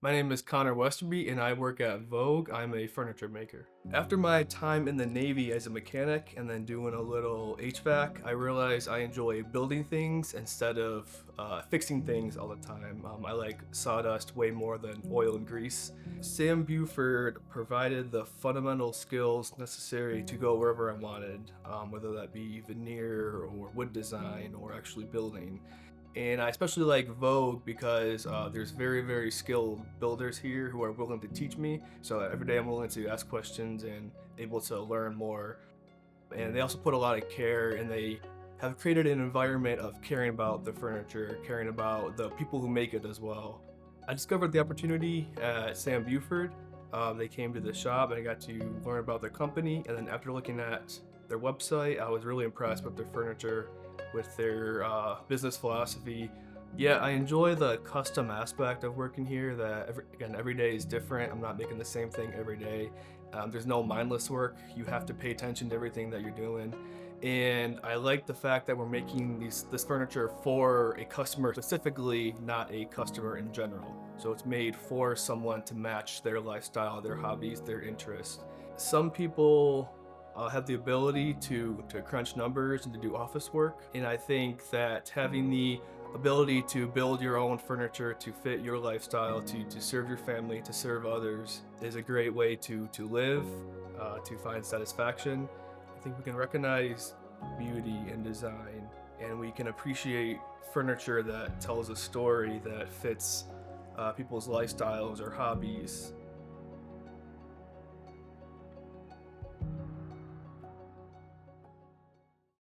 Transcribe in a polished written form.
My name is Conner Westerby and I work at Vogue. I'm a furniture maker. After my time in the Navy as a mechanic and then doing a little HVAC, I realized I enjoy building things instead of fixing things all the time. I like sawdust way more than oil and grease. Sam Beauford provided the fundamental skills necessary to go wherever I wanted, whether that be veneer or wood design or actually building. And I especially like Vogue because there's very, very skilled builders here who are willing to teach me. So every day I'm willing to ask questions and able to learn more. And they also put a lot of care and they have created an environment of caring about the furniture, caring about the people who make it as well. I discovered the opportunity at Sam Beauford. They came to the shop and I got to learn about their company. And then after looking at their website, I was really impressed with their furniture, with their business philosophy. Yeah, I enjoy the custom aspect of working here. That every day is different. I'm not making the same thing every day. There's no mindless work. You have to pay attention to everything that you're doing. And I like the fact that we're making this furniture for a customer specifically, not a customer in general. So it's made for someone to match their lifestyle, their hobbies, their interests. Some people have the ability to crunch numbers and to do office work, and I think that having the ability to build your own furniture to fit your lifestyle, to serve your family, to serve others, is a great way to live, to find satisfaction. I think we can recognize beauty in design, and we can appreciate furniture that tells a story that fits people's lifestyles or hobbies.